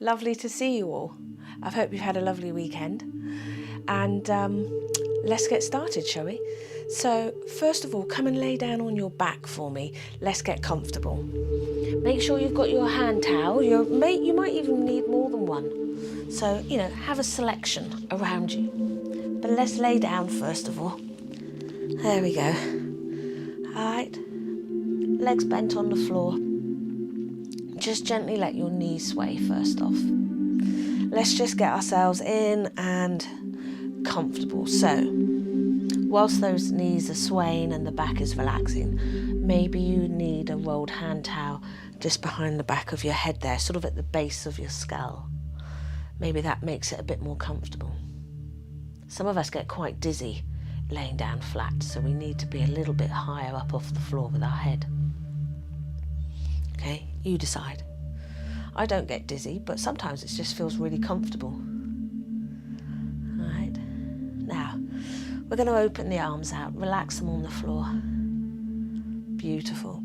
Lovely to see you all. I hope you've had a lovely weekend. And let's get started, shall we? So first of all, come and lay down on your back for me. Let's get comfortable. Make sure you've got your hand towel. You might even need more than one. So, have a selection around you. But let's lay down first of all. There we go. All right. Legs bent on the floor. Just gently let your knees sway first off. Let's just get ourselves in and comfortable. So, whilst those knees are swaying and the back is relaxing, maybe you need a rolled hand towel just behind the back of your head there, sort of at the base of your skull. Maybe that makes it a bit more comfortable. Some of us get quite dizzy laying down flat, so we need to be a little bit higher up off the floor with our head. Okay, you decide. I don't get dizzy, but sometimes it just feels really comfortable. All right. Now, we're going to open the arms out, relax them on the floor. Beautiful.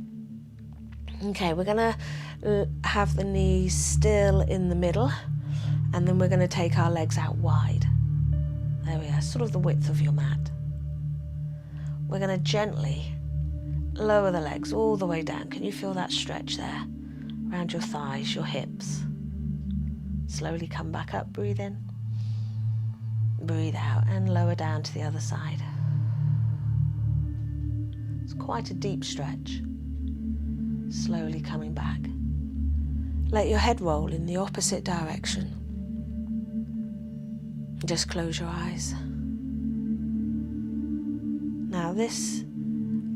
Okay, we're going to have the knees still in the middle, and then we're going to take our legs out wide. There we are, sort of the width of your mat. We're going to gently lower the legs all the way down. Can you feel that stretch there? Around your thighs, your hips. Slowly come back up, breathe in. Breathe out and lower down to the other side. It's quite a deep stretch. Slowly coming back. Let your head roll in the opposite direction. Just close your eyes. Now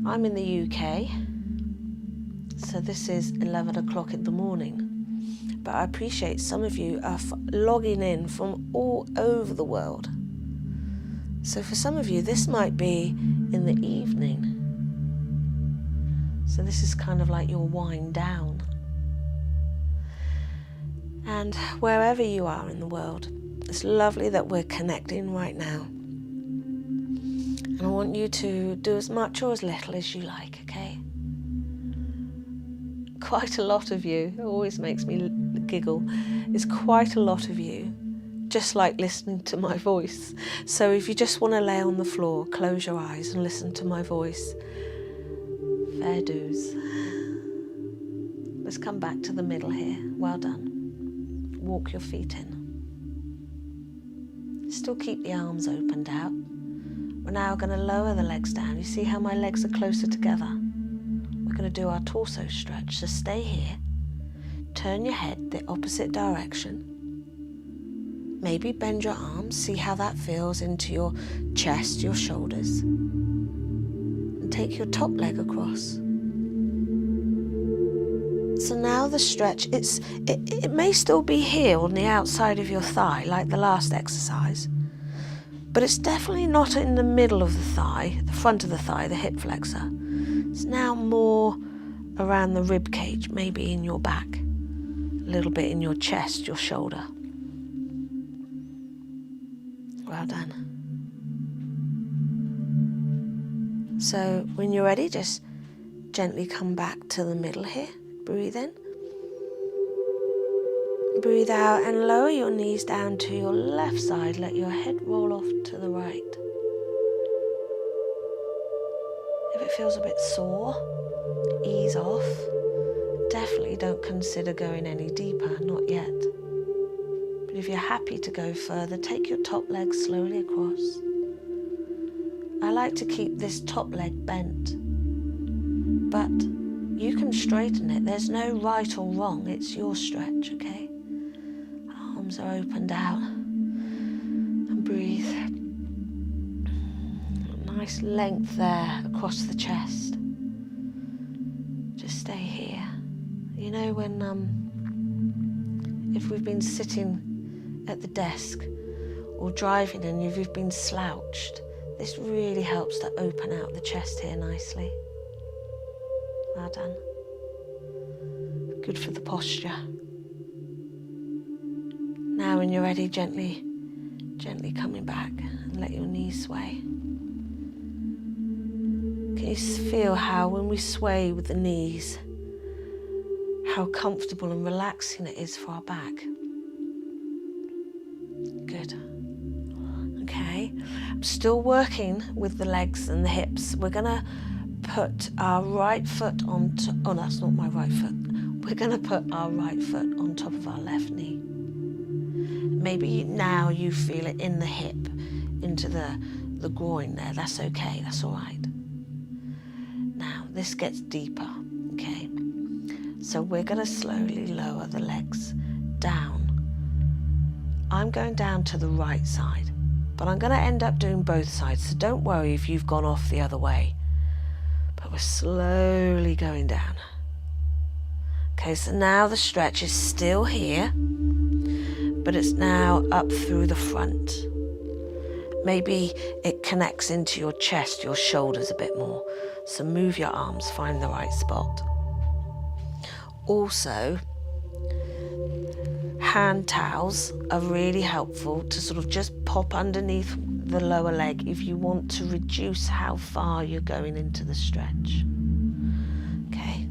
I'm in the UK, so this is 11 o'clock in the morning, but I appreciate some of you are logging in from all over the world. So for some of you, this might be in the evening. So this is kind of like your wind down. And wherever you are in the world, it's lovely that we're connecting right now. And I want you to do as much or as little as you like, okay? Quite a lot of you, it always makes me giggle, is quite a lot of you just like listening to my voice. So if you just want to lay on the floor, close your eyes and listen to my voice, fair dues. Let's come back to the middle here. Well done. Walk your feet in. Still keep the arms opened out. We're now going to lower the legs down. You see how my legs are closer together? We're going to do our torso stretch. So stay here. Turn your head the opposite direction. Maybe bend your arms. See how that feels into your chest, your shoulders. And take your top leg across. So now the stretch, it may still be here on the outside of your thigh, like the last exercise. But it's definitely not in the middle of the thigh, the front of the thigh, the hip flexor. It's now more around the rib cage, maybe in your back, a little bit in your chest, your shoulder. Well done. So when you're ready, just gently come back to the middle here. Breathe in. Breathe out and lower your knees down to your left side. Let your head roll off to the right. If it feels a bit sore, ease off. Definitely don't consider going any deeper, not yet. But if you're happy to go further, take your top leg slowly across. I like to keep this top leg bent, but you can straighten it. There's no right or wrong. It's your stretch, okay? Arms are opened out. And breathe. A nice length there across the chest. Just stay here. You know when, if we've been sitting at the desk or driving and you've been slouched, this really helps to open out the chest here nicely. Well done. Good for the posture. Now when you're ready, gently coming back and let your knees sway. Can you feel how when we sway with the knees, how comfortable and relaxing it is for our back? Good. Okay, I'm still working with the legs and the hips. We're gonna put our right foot on oh, that's not my right foot. We're gonna put our right foot on top of our left knee. Maybe now you feel it in the hip, into the groin there. That's okay, that's all right. Now, this gets deeper, okay? So we're gonna slowly lower the legs down. I'm going down to the right side, but I'm gonna end up doing both sides, so don't worry if you've gone off the other way. But we're slowly going down. Okay, so now the stretch is still here, but it's now up through the front. Maybe it connects into your chest, your shoulders a bit more. So move your arms, find the right spot. Also, hand towels are really helpful to sort of just pop underneath the lower leg if you want to reduce how far you're going into the stretch. Okay.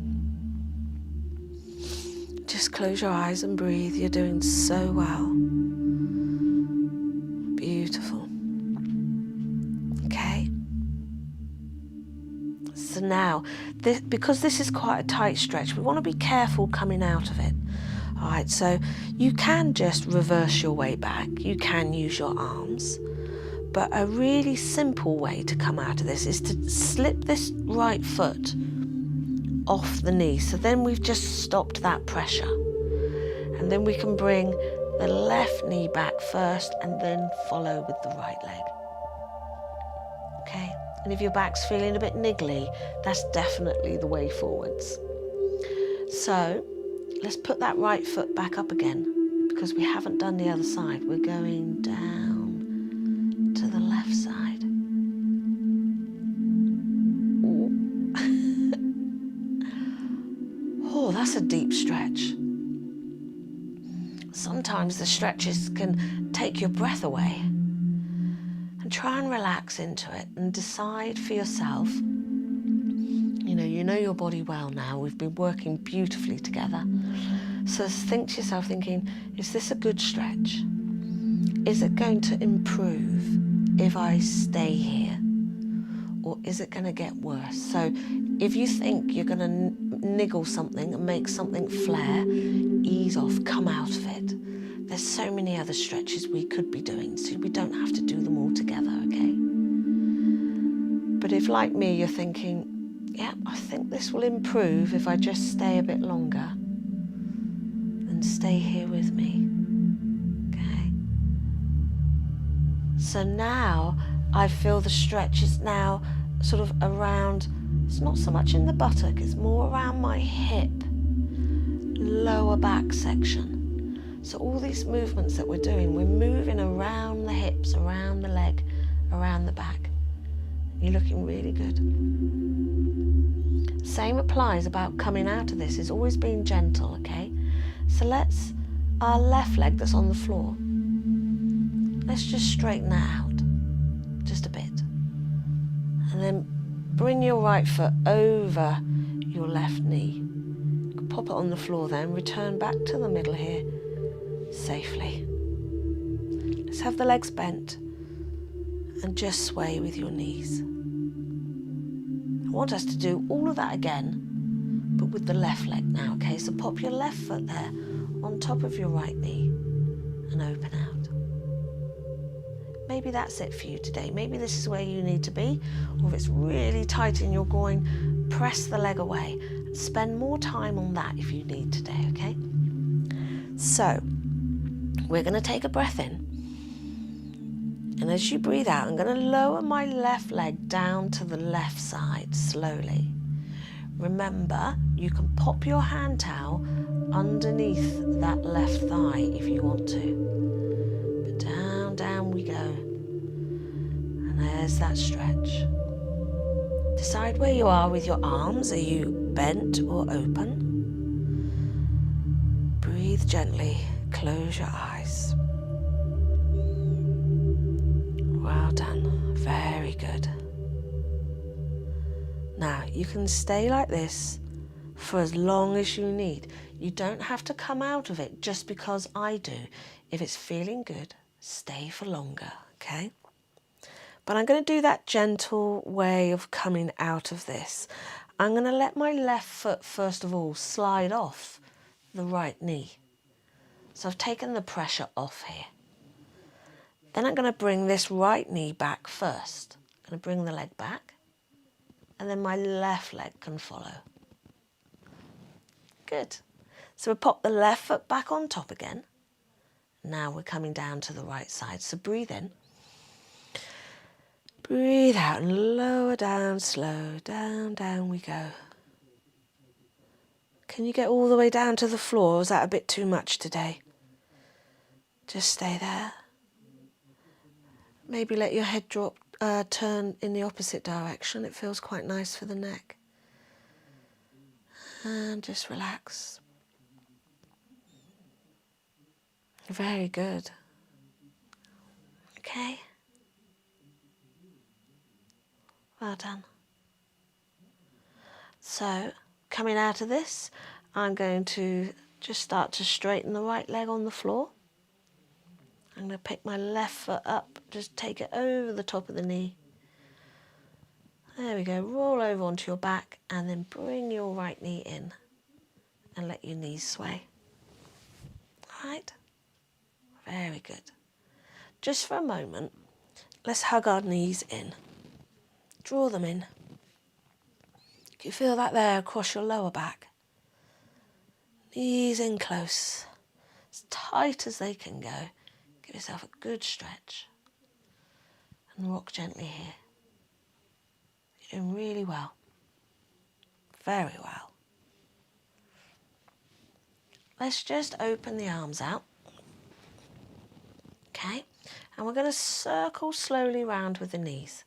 Just close your eyes and breathe. You're doing so well. Beautiful. Okay. So now, because this is quite a tight stretch, we want to be careful coming out of it. All right, so you can just reverse your way back. You can use your arms. But a really simple way to come out of this is to slip this right foot off the knee. So then we've just stopped that pressure. And then we can bring the left knee back first and then follow with the right leg. Okay, and if your back's feeling a bit niggly, that's definitely the way forwards. So let's put that right foot back up again because we haven't done the other side. We're going down to the left side. Oh, that's a deep stretch. Sometimes the stretches can take your breath away. And try and relax into it and decide for yourself. You know your body well now. We've been working beautifully together. So think to yourself thinking, is this a good stretch? Is it going to improve if I stay here? Or is it going to get worse? So if you think you're going to niggle something and make something flare, ease off, come out of it. There's so many other stretches we could be doing, so we don't have to do them all together, okay? But if, like me, you're thinking, yeah, I think this will improve if I just stay a bit longer, then stay here with me, okay? So now I feel the stretch is now sort of around, it's not so much in the buttock, it's more around my hip, lower back section. So all these movements that we're doing, we're moving around the hips, around the leg, around the back. You're looking really good. Same applies about coming out of this, is always being gentle, okay? So let's, our left leg that's on the floor, let's just straighten that out, just a bit. And then bring your right foot over your left knee. Pop it on the floor then, return back to the middle here, safely. Let's have the legs bent and just sway with your knees. I want us to do all of that again, but with the left leg now, okay? So pop your left foot there on top of your right knee and open out. Maybe that's it for you today. Maybe this is where you need to be, or if it's really tight in your groin, press the leg away and spend more time on that if you need today, okay? So, we're going to take a breath in. And as you breathe out, I'm going to lower my left leg down to the left side slowly. Remember, you can pop your hand towel underneath that left thigh if you want to. But down, down we go. And there's that stretch. Decide where you are with your arms. Are you bent or open? Breathe gently. Close your eyes. Well done. Very good. Now, you can stay like this for as long as you need. You don't have to come out of it just because I do. If it's feeling good, stay for longer, okay? But I'm going to do that gentle way of coming out of this. I'm going to let my left foot, first of all, slide off the right knee. So I've taken the pressure off here. Then I'm going to bring this right knee back first. I'm going to bring the leg back, and then my left leg can follow. Good. So we pop the left foot back on top again. Now we're coming down to the right side. So breathe in. Breathe out and lower down, slow, down we go. Can you get all the way down to the floor, or is that a bit too much today? Just stay there. Maybe let your head drop, turn in the opposite direction. It feels quite nice for the neck. And just relax. Very good. Okay. Well done. So, coming out of this, I'm going to just start to straighten the right leg on the floor. I'm going to pick my left foot up, just take it over the top of the knee. There we go, roll over onto your back and then bring your right knee in and let your knees sway. All right? Very good. Just for a moment, let's hug our knees in. Draw them in. Can you feel that there across your lower back? Knees in close, as tight as they can go. Give yourself a good stretch and rock gently here. You're doing really well. Very well. Let's just open the arms out. Okay, and we're going to circle slowly round with the knees.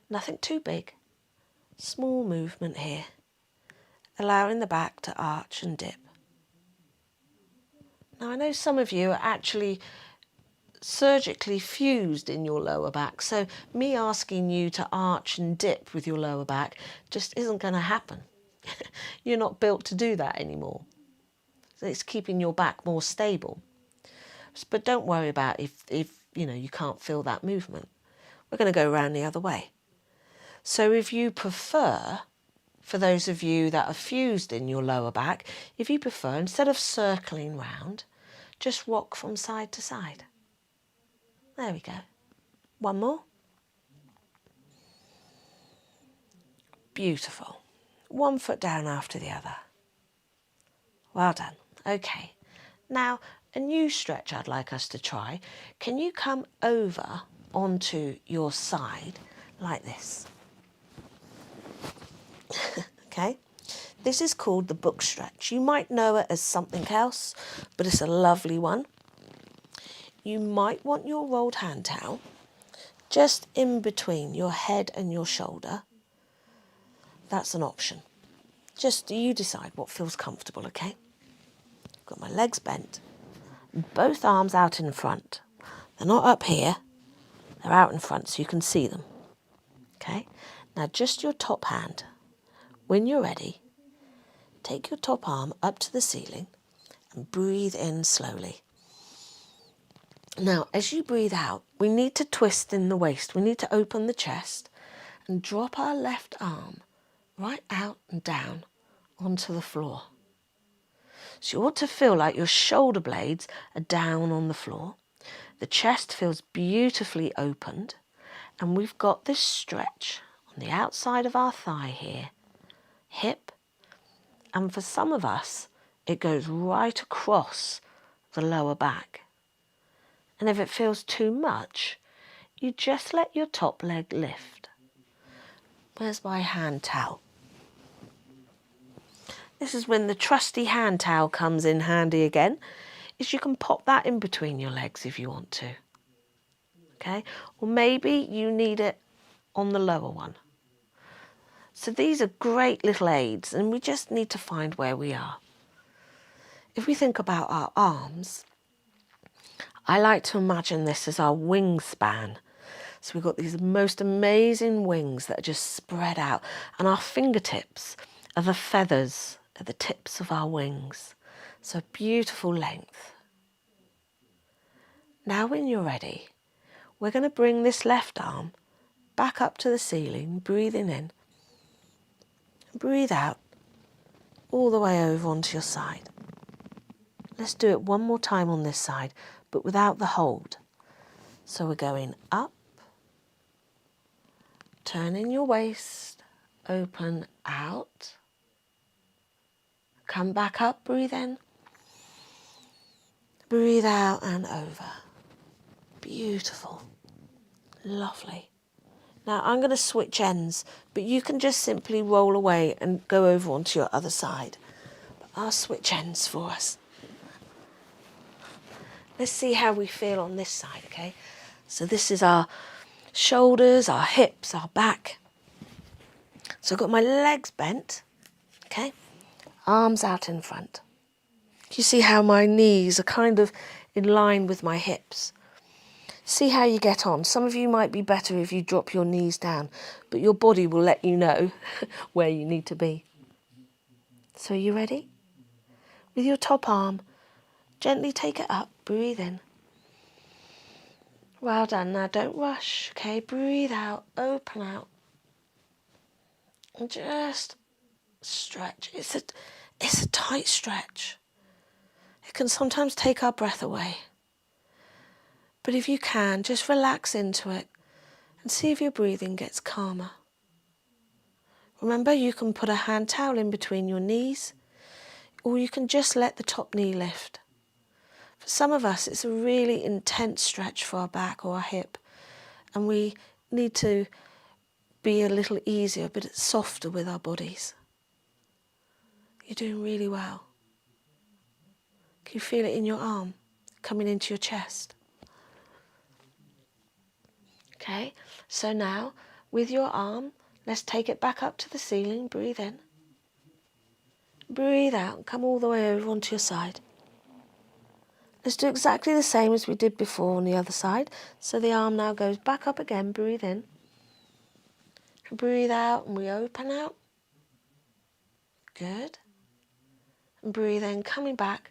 Nothing too big. Small movement here, allowing the back to arch and dip. Now I know some of you are actually surgically fused in your lower back, so me asking you to arch and dip with your lower back just isn't going to happen. You're not built to do that anymore. So it's keeping your back more stable. But don't worry about if you know you can't feel that movement. We're going to go around the other way. So if you prefer, for those of you that are fused in your lower back, if you prefer, instead of circling round, just rock from side to side. There we go. One more. Beautiful. One foot down after the other. Well done. Okay. Now, a new stretch I'd like us to try. Can you come over onto your side like this? Okay. This is called the book stretch. You might know it as something else, but it's a lovely one. You might want your rolled hand towel just in between your head and your shoulder. That's an option. Just you decide what feels comfortable, okay? Got my legs bent, both arms out in front. They're not up here, they're out in front so you can see them. Okay? Now just your top hand. When you're ready, take your top arm up to the ceiling and breathe in slowly. Now, as you breathe out, we need to twist in the waist. We need to open the chest and drop our left arm right out and down onto the floor. So you ought to feel like your shoulder blades are down on the floor. The chest feels beautifully opened, and we've got this stretch on the outside of our thigh here, hip, and for some of us, it goes right across the lower back. And if it feels too much, you just let your top leg lift. Where's my hand towel? This is when the trusty hand towel comes in handy again, is you can pop that in between your legs if you want to. Okay? Or maybe you need it on the lower one. So these are great little aids, and we just need to find where we are. If we think about our arms, I like to imagine this as our wingspan. So we've got these most amazing wings that are just spread out, and our fingertips are the feathers at the tips of our wings. So beautiful length. Now when you're ready, we're going to bring this left arm back up to the ceiling, breathing in. Breathe out all the way over onto your side. Let's do it one more time on this side, but without the hold. So we're going up, turning your waist, open out. Come back up, breathe in. Breathe out and over. Beautiful. Lovely. Now I'm going to switch ends, but you can just simply roll away and go over onto your other side. But I'll switch ends for us. Let's see how we feel on this side, okay? So this is our shoulders, our hips, our back. So I've got my legs bent, okay? Arms out in front. You see how my knees are kind of in line with my hips. See how you get on. Some of you might be better if you drop your knees down, but your body will let you know where you need to be. So are you ready? With your top arm, gently take it up, breathe in. Well done. Now don't rush, okay? Breathe out, open out. And just stretch. It's a tight stretch. It can sometimes take our breath away. But if you can, just relax into it and see if your breathing gets calmer. Remember, you can put a hand towel in between your knees, or you can just let the top knee lift. For some of us, it's a really intense stretch for our back or our hip, and we need to be a little easier, but it's softer with our bodies. You're doing really well. Can you feel it in your arm, coming into your chest? Okay, so now, with your arm, let's take it back up to the ceiling. Breathe in. Breathe out and come all the way over onto your side. Let's do exactly the same as we did before on the other side. So the arm now goes back up again. Breathe in. Breathe out and we open out. Good. And breathe in, coming back.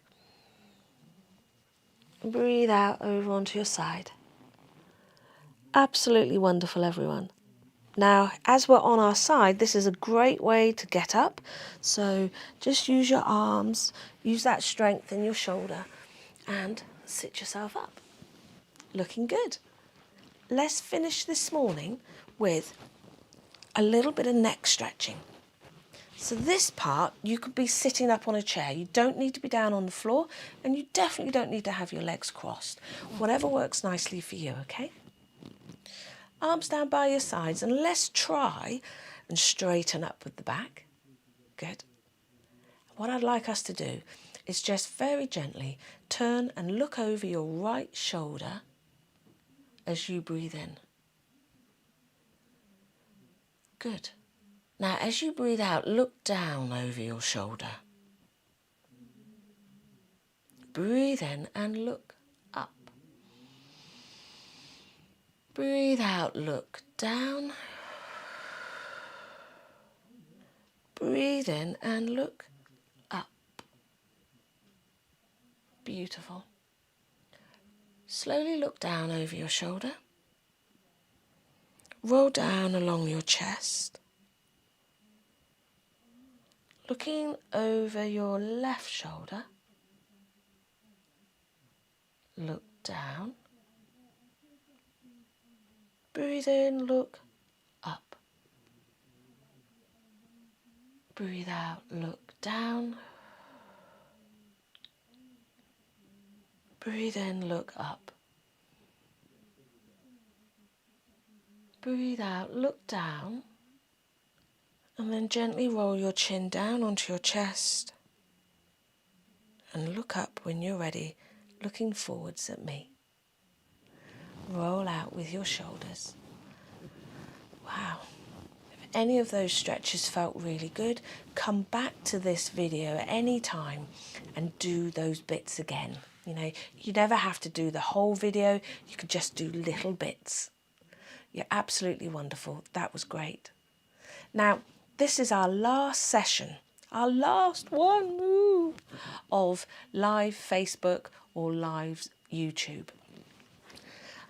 And breathe out over onto your side. Absolutely wonderful, everyone. Now, as we're on our side, this is a great way to get up. So just use your arms, use that strength in your shoulder and sit yourself up. Looking good. Let's finish this morning with a little bit of neck stretching. So this part, you could be sitting up on a chair. You don't need to be down on the floor, and you definitely don't need to have your legs crossed. Whatever works nicely for you, okay? Arms down by your sides, and let's try and straighten up with the back. Good. What I'd like us to do is just very gently turn and look over your right shoulder as you breathe in. Good. Now, as you breathe out, look down over your shoulder. Breathe in and look up. Breathe out, look down. Breathe in and look up. Beautiful. Slowly look down over your shoulder. Roll down along your chest. Looking over your left shoulder. Look down. Breathe in, look up. Breathe out, look down. Breathe in, look up. Breathe out, look down. And then gently roll your chin down onto your chest. And look up when you're ready, looking forwards at me. Roll out with your shoulders. Wow. If any of those stretches felt really good, come back to this video at any time and do those bits again. You know, you never have to do the whole video, you could just do little bits. You're absolutely wonderful. That was great. Now, this is our last session, our last one of live Facebook or live YouTube.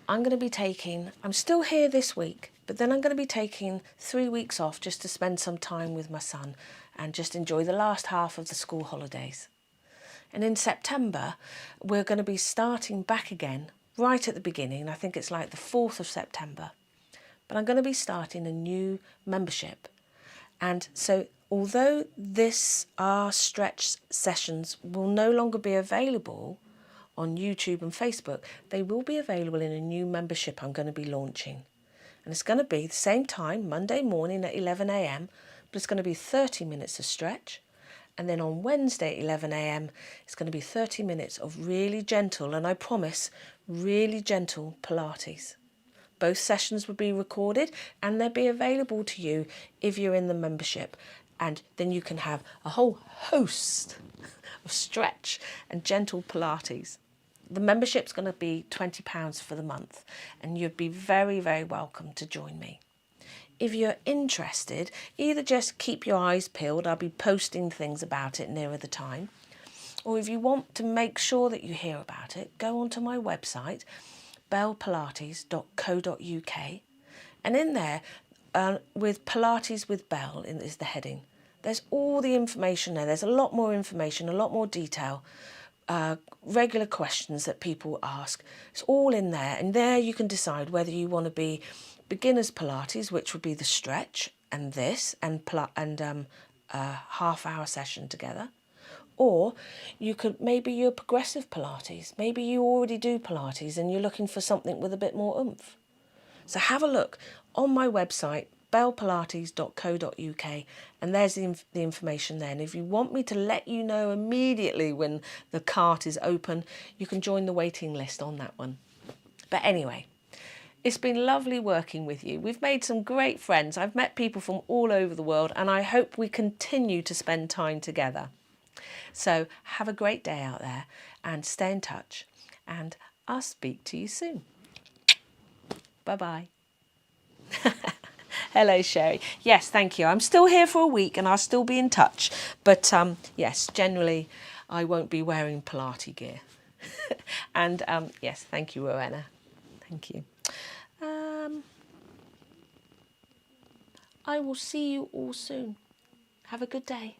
I'm still here this week, but then I'm going to be taking 3 weeks off just to spend some time with my son and just enjoy the last half of the school holidays. And in September, we're going to be starting back again, right at the beginning. I think it's like the 4th of September. But I'm going to be starting a new membership. And so although our stretch sessions will no longer be available on YouTube and Facebook, they will be available in a new membership I'm going to be launching. And it's going to be the same time, Monday morning at 11 a.m, but it's going to be 30 minutes of stretch. And then on Wednesday at 11 a.m, it's going to be 30 minutes of really gentle, and I promise, really gentle Pilates. Both sessions will be recorded and they'll be available to you if you're in the membership. And then you can have a whole host of stretch and gentle Pilates. The membership's going to be £20 for the month, and you'd be very, very welcome to join me. If you're interested, either just keep your eyes peeled, I'll be posting things about it nearer the time, or if you want to make sure that you hear about it, go onto my website, bellepilates.co.uk, and in there, with Pilates with Belle is the heading. There's all the information there. There's a lot more information, a lot more detail, regular questions that people ask. It's all in there, and there you can decide whether you want to be beginners Pilates, which would be the stretch and this and a half-hour session together, or you're progressive Pilates. Maybe you already do Pilates and you're looking for something with a bit more oomph. So have a look on my website, bellepilates.co.uk, and there's the information there. And if you want me to let you know immediately when the cart is open, you can join the waiting list on that one. But anyway, it's been lovely working with you. We've made some great friends. I've met people from all over the world, and I hope we continue to spend time together. So have a great day out there and stay in touch, and I'll speak to you soon. Bye-bye. Hello, Sherry. Yes, thank you. I'm still here for a week and I'll still be in touch. But yes, generally I won't be wearing Pilates gear. And yes, thank you, Rowena. Thank you. I will see you all soon. Have a good day.